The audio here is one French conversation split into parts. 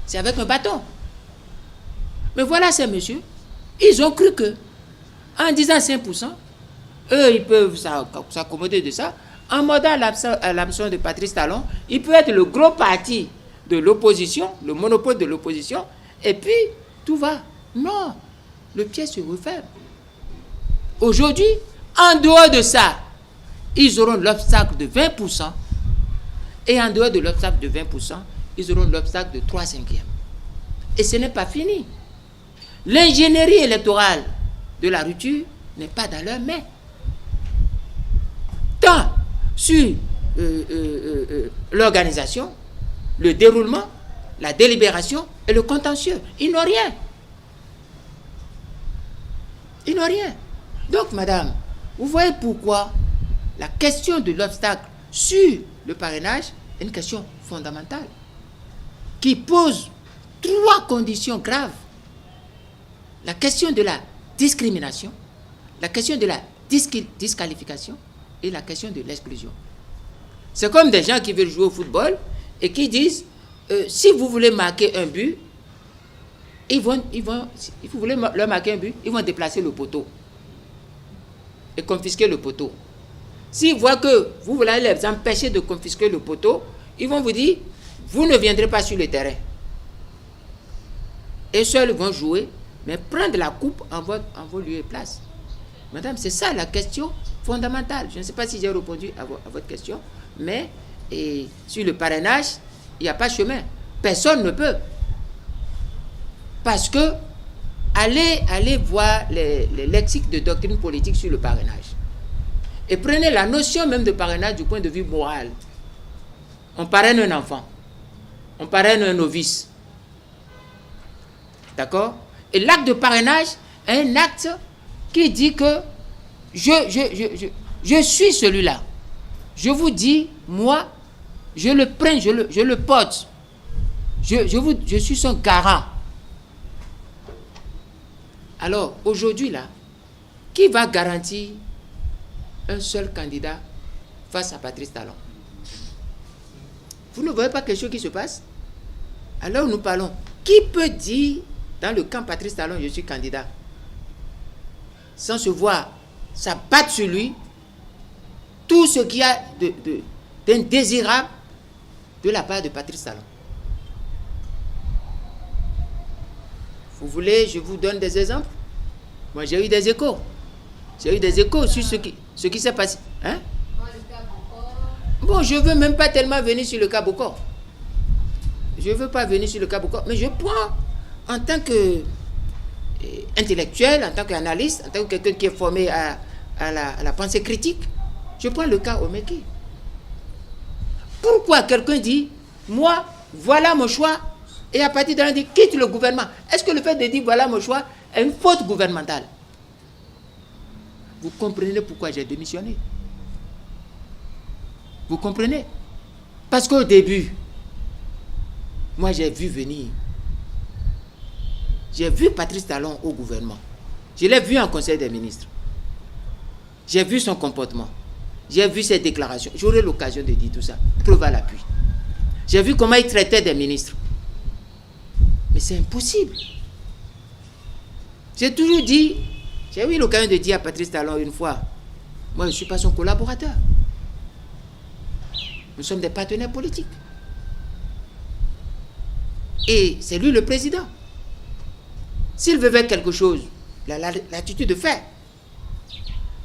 c'est avec un bâton. Mais voilà ces messieurs, ils ont cru que, en disant 5%, eux, ils peuvent s'accommoder de ça. En modant l'absence de Patrice Talon, il peut être le gros parti de l'opposition, le monopole de l'opposition, et puis tout va. Non, le pied se referme. Aujourd'hui, en dehors de ça, ils auront l'obstacle de 20%, et en dehors de l'obstacle de 20%, ils auront l'obstacle de 3/5. Et ce n'est pas fini. L'ingénierie électorale de la rupture n'est pas dans leurs mains. Tant sur l'organisation, le déroulement, la délibération et le contentieux. Ils n'ont rien. Ils n'ont rien. Donc, madame, vous voyez pourquoi la question de l'obstacle sur le parrainage est une question fondamentale qui pose 3 conditions graves. La question de la discrimination, la question de la disqualification et la question de l'exclusion. C'est comme des gens qui veulent jouer au football et qui disent si vous voulez marquer un but, si vous voulez leur marquer un but, ils vont déplacer le poteau et confisquer le poteau. S'ils voient que vous voulez les empêcher de confisquer le poteau, ils vont vous dire vous ne viendrez pas sur le terrain. Et seuls vont jouer, mais prendre la coupe en vos lieux et places. Madame, c'est ça la question fondamentale. Je ne sais pas si j'ai répondu à votre question, mais sur le parrainage, il n'y a pas chemin. Personne ne peut. Parce que, allez voir les lexiques de doctrine politique sur le parrainage. Et prenez la notion même de parrainage du point de vue moral. On parraine un enfant. On parraine un novice. D'accord? Et l'acte de parrainage est un acte qui dit que je suis celui-là. Je vous dis, moi, je le prends, je le porte. Je suis son garant. Alors, aujourd'hui, là, qui va garantir un seul candidat face à Patrice Talon? Vous ne voyez pas quelque chose qui se passe? Alors, nous parlons. Qui peut dire, dans le camp Patrice Talon, je suis candidat, sans se voir s'abattre sur lui tout ce qu'il y a d'indésirable de la part de Patrice Talon? Vous voulez, je vous donne des exemples? Moi, j'ai eu des échos. J'ai eu des échos sur ce qui s'est passé. Hein? Bon, je ne veux même pas tellement venir sur le cas Bokor. Je ne veux pas venir sur le cas Bokor, mais je prends en tant qu'intellectuel, en tant qu'analyste, en tant que quelqu'un qui est formé à la pensée critique, je prends le cas Omeki. Pourquoi quelqu'un dit, moi, voilà mon choix, et à partir de là, on dit, quitte le gouvernement? Est-ce que le fait de dire, voilà mon choix, est une faute gouvernementale? Vous comprenez pourquoi j'ai démissionné? Vous comprenez? Parce qu'au début, moi j'ai vu venir. J'ai vu Patrice Talon au gouvernement. Je l'ai vu en conseil des ministres. J'ai vu son comportement. J'ai vu ses déclarations. J'aurai l'occasion de dire tout ça. Preuve à l'appui. J'ai vu comment il traitait des ministres. Mais c'est impossible. J'ai toujours dit, j'ai eu l'occasion de dire à Patrice Talon une fois, moi je ne suis pas son collaborateur. Nous sommes des partenaires politiques. Et c'est lui le président. S'il veut faire quelque chose, il a l'attitude de faire.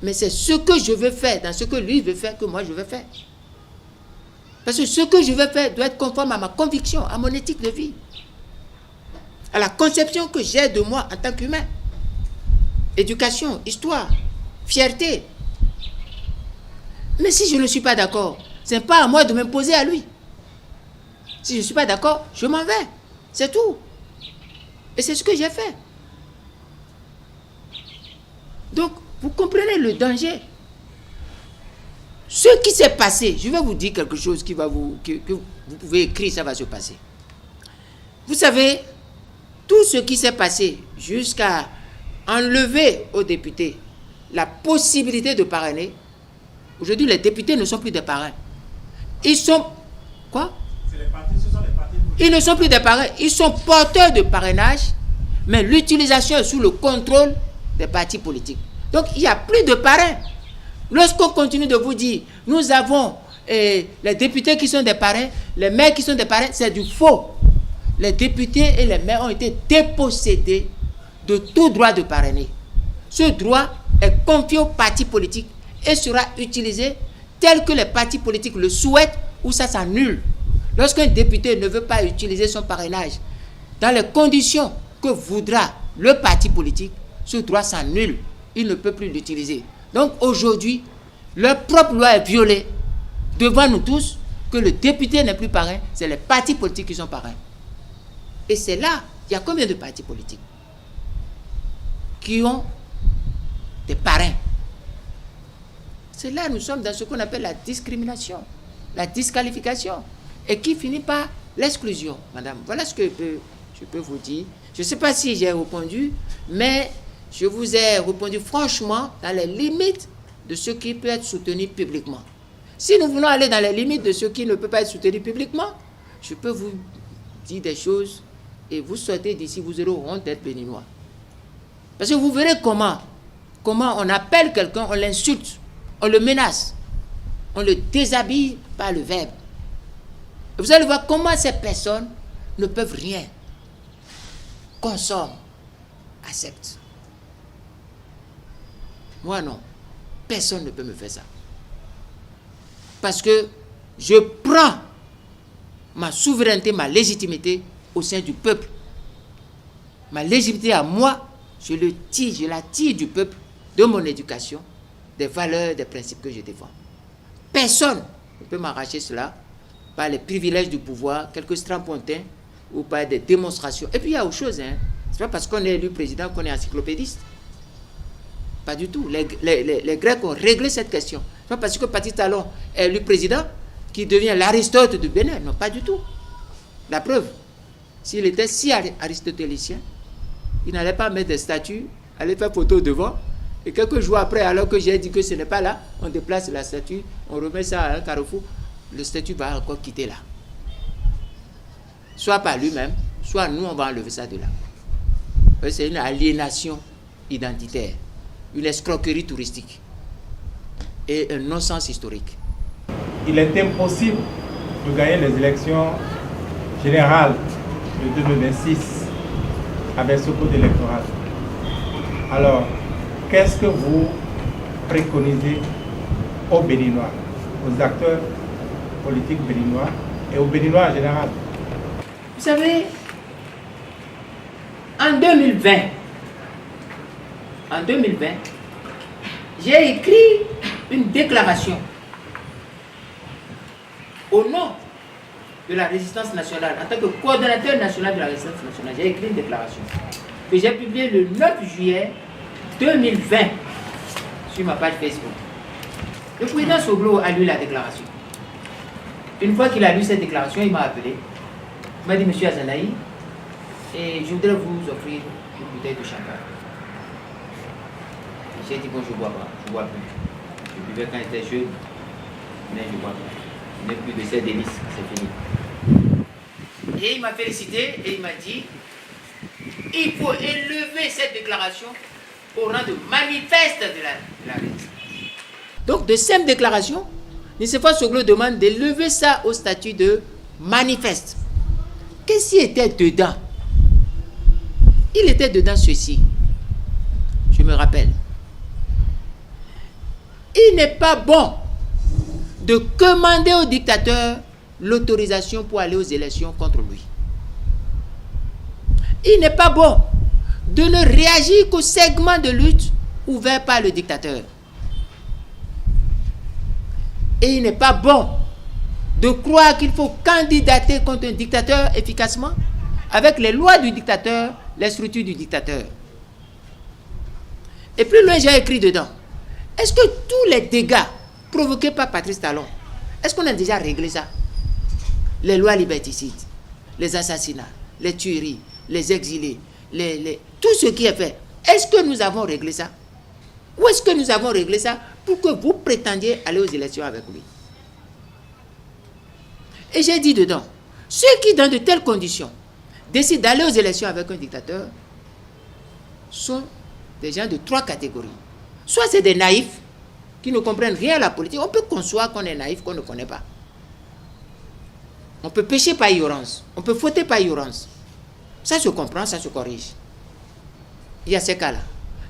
Mais c'est ce que je veux faire, dans ce que lui veut faire, que moi je veux faire. Parce que ce que je veux faire doit être conforme à ma conviction, à mon éthique de vie, à la conception que j'ai de moi en tant qu'humain. Éducation, histoire, fierté. Mais si je ne suis pas d'accord, ce n'est pas à moi de m'imposer à lui. Si je ne suis pas d'accord, je m'en vais. C'est tout. Et c'est ce que j'ai fait. Donc, vous comprenez le danger. Ce qui s'est passé, je vais vous dire quelque chose que vous pouvez écrire, ça va se passer. Vous savez, tout ce qui s'est passé jusqu'à enlever aux députés la possibilité de parrainer, aujourd'hui les députés ne sont plus des parrains. Ils sont... Quoi? C'est les partis, ce sont les partis Ils ne sont plus des parrains, ils sont porteurs de parrainage, mais l'utilisation est sous le contrôle des partis politiques. Donc il n'y a plus de parrains. Lorsqu'on continue de vous dire, nous avons les députés qui sont des parrains, les maires qui sont des parrains, c'est du faux. Les députés et les maires ont été dépossédés de tout droit de parrainer. Ce droit est confié aux partis politiques et sera utilisé tel que les partis politiques le souhaitent ou ça s'annule. Lorsqu'un député ne veut pas utiliser son parrainage dans les conditions que voudra le parti politique, ce droit s'annule. Il ne peut plus l'utiliser. Donc aujourd'hui, leur propre loi est violée devant nous tous, que le député n'est plus parrain, c'est les partis politiques qui sont parrains. Et c'est là, il y a combien de partis politiques qui ont des parrains? C'est là, nous sommes dans ce qu'on appelle la discrimination, la disqualification, et qui finit par l'exclusion, madame. Voilà ce que je peux vous dire. Je ne sais pas si j'ai répondu, mais je vous ai répondu franchement dans les limites de ce qui peut être soutenu publiquement. Si nous voulons aller dans les limites de ce qui ne peut pas être soutenu publiquement, je peux vous dire des choses et vous sortez d'ici, vous aurez honte d'être béninois. Parce que vous verrez comment on appelle quelqu'un, on l'insulte, on le menace, on le déshabille par le verbe. Et vous allez voir comment ces personnes ne peuvent rien, consomment, acceptent. Moi non, personne ne peut me faire ça. Parce que je prends ma souveraineté, ma légitimité au sein du peuple. Ma légitimité à moi, je la tire du peuple, de mon éducation, des valeurs, des principes que je défends. Personne ne peut m'arracher cela par les privilèges du pouvoir, quelques strapontins ou par des démonstrations. Et puis il y a autre chose, hein. C'est pas parce qu'on est élu président qu'on est encyclopédiste. Pas du tout. Les Grecs ont réglé cette question. C'est pas parce que Patrice Talon est élu président qu'il devient l'Aristote du Bénin. Non, pas du tout. La preuve, s'il était si aristotélicien, il n'allait pas mettre des statues, aller faire photo devant, et quelques jours après, alors que j'ai dit que ce n'est pas là, on déplace la statue, on remet ça à un carrefour, le statut va encore quitter là. Soit par lui-même, soit nous, on va enlever ça de là. C'est une aliénation identitaire, une escroquerie touristique et un non-sens historique. Il est impossible de gagner les élections générales de 2026 avec ce code électoral. Alors, qu'est-ce que vous préconisez aux Béninois, aux acteurs politiques béninois et aux Béninois en général? Vous savez, en 2020, j'ai écrit une déclaration au nom de la résistance nationale, en tant que coordonnateur national de la résistance nationale. J'ai écrit une déclaration que j'ai publiée le 9 juillet 2020 sur ma page Facebook. Le président Soglo a lu la déclaration. Une fois qu'il a lu cette déclaration, il m'a appelé. Il m'a dit, monsieur Azanaï, et je voudrais vous offrir une bouteille de champagne. J'ai dit, bon, je ne bois pas, je ne bois plus. Je buvais quand j'étais jeune, mais je ne bois pas. Je n'ai plus de ces délices, c'est fini. Et il m'a félicité et il m'a dit, il faut élever cette déclaration au rang de manifeste de la résistance. Donc, de cette déclaration, Nicéphore Soglo demande d'élever ça au statut de manifeste. Qu'est-ce qui était dedans? Il était dedans ceci. Je me rappelle. Il n'est pas bon de commander au dictateur l'autorisation pour aller aux élections contre lui. Il n'est pas bon de ne réagir qu'au segment de lutte ouvert par le dictateur. Et il n'est pas bon de croire qu'il faut candidater contre un dictateur efficacement avec les lois du dictateur, les structures du dictateur. Et plus loin, j'ai écrit dedans. Est-ce que tous les dégâts provoqués par Patrice Talon, est-ce qu'on a déjà réglé ça? Les lois liberticides, les assassinats, les tueries, les exilés, tout ce qui est fait. Est-ce que nous avons réglé ça? Où est-ce que nous avons réglé ça pour que vous prétendiez aller aux élections avec lui? Et j'ai dit dedans, Ceux qui, dans de telles conditions, décident d'aller aux élections avec un dictateur sont des gens de 3 catégories. Soit c'est des naïfs qui ne comprennent rien à la politique. On peut concevoir qu'on est naïf, qu'on ne connaît pas. On peut pécher par ignorance. On peut fauter par ignorance. Ça se comprend, ça se corrige. Il y a ces cas-là.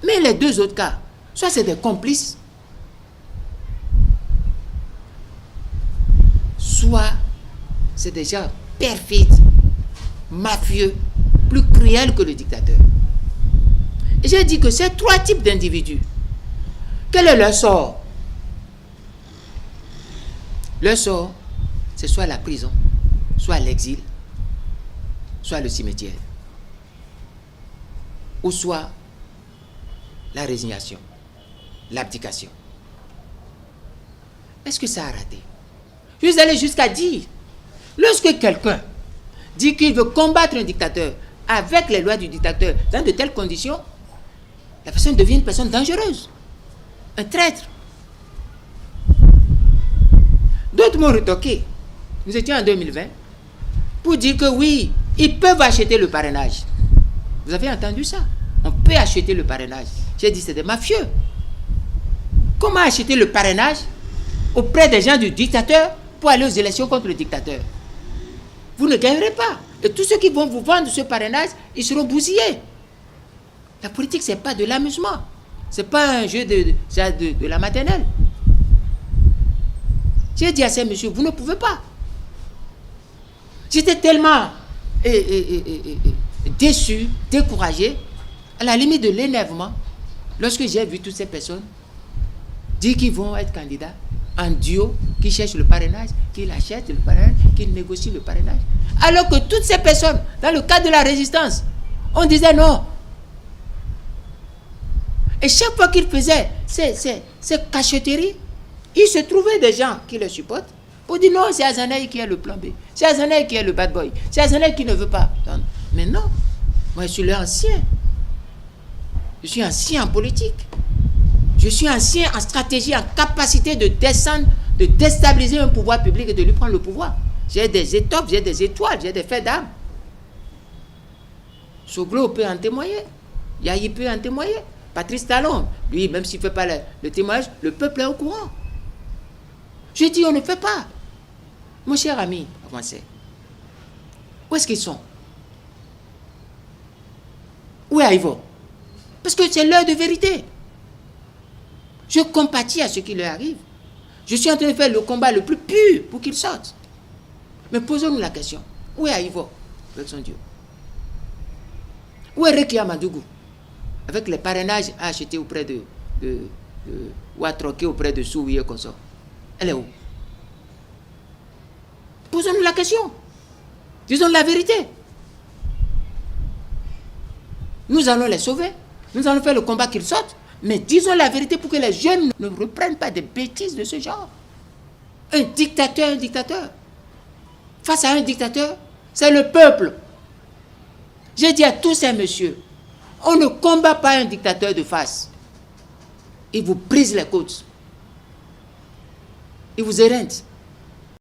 Mais les 2 autres cas, soit c'est des complices, soit c'est des gens perfides, mafieux, plus cruels que le dictateur. Et j'ai dit que ces 3 types d'individus, quel est leur sort? Leur sort, c'est soit la prison, soit l'exil, soit le cimetière, ou soit la résignation, l'abdication. Est-ce que ça a raté? Je suis allé jusqu'à dire, lorsque quelqu'un dit qu'il veut combattre un dictateur avec les lois du dictateur dans de telles conditions, la personne devient une personne dangereuse, un traître. D'autres m'ont retoqué. Nous étions en 2020 pour dire que oui, ils peuvent acheter le parrainage. Vous avez entendu ça? On peut acheter le parrainage. J'ai dit c'est des mafieux. Comment acheter le parrainage auprès des gens du dictateur pour aller aux élections contre le dictateur? Vous ne gagnerez pas. Et tous ceux qui vont vous vendre ce parrainage, ils seront bousillés. La politique, ce n'est pas de l'amusement. Ce n'est pas un jeu de la maternelle. J'ai dit à ces messieurs, vous ne pouvez pas. J'étais tellement déçu, découragé, à la limite de l'énervement, lorsque j'ai vu toutes ces personnes dire qu'ils vont être candidats en duo, qui cherchent le parrainage, qui l'achètent le parrainage, qui négocient le parrainage. Alors que toutes ces personnes, dans le cadre de la résistance, on disait non. Et chaque fois qu'ils faisaient ces cachotteries, il se trouvait des gens qui le supportent pour dire non, c'est Azanaï qui est le plan B, c'est Azanaï qui est le bad boy, c'est Azanaï qui ne veut pas. Mais non, moi je suis l'ancien. Je suis ancien en politique. Je suis ancien en stratégie, en capacité de descendre, de déstabiliser un pouvoir public et de lui prendre le pouvoir. J'ai des étoffes, j'ai des étoiles, j'ai des faits d'armes. Soglo peut en témoigner. Yahi peut en témoigner. Patrice Talon, lui, même s'il ne fait pas le témoignage, le peuple est au courant. Je dis, on ne fait pas. Mon cher ami, avancez. Où est-ce qu'ils sont? Où est Ivo? Parce que c'est l'heure de vérité. Je compatis à ce qui leur arrive. Je suis en train de faire le combat le plus pur pour qu'ils sortent. Mais posons-nous la question. Où est Ivo avec son Dieu? Où est Rekia Madougou avec les parrainages à acheter auprès ou à troquer auprès de Souvier Consort? Elle est où? Posons-nous la question. Disons la vérité. Nous allons les sauver. Nous allons faire le combat qu'ils sortent. Mais disons la vérité pour que les jeunes ne reprennent pas des bêtises de ce genre. Un dictateur. Face à un dictateur, c'est le peuple. J'ai dit à tous ces messieurs, on ne combat pas un dictateur de face. Il vous brise les côtes. Il vous éreinte.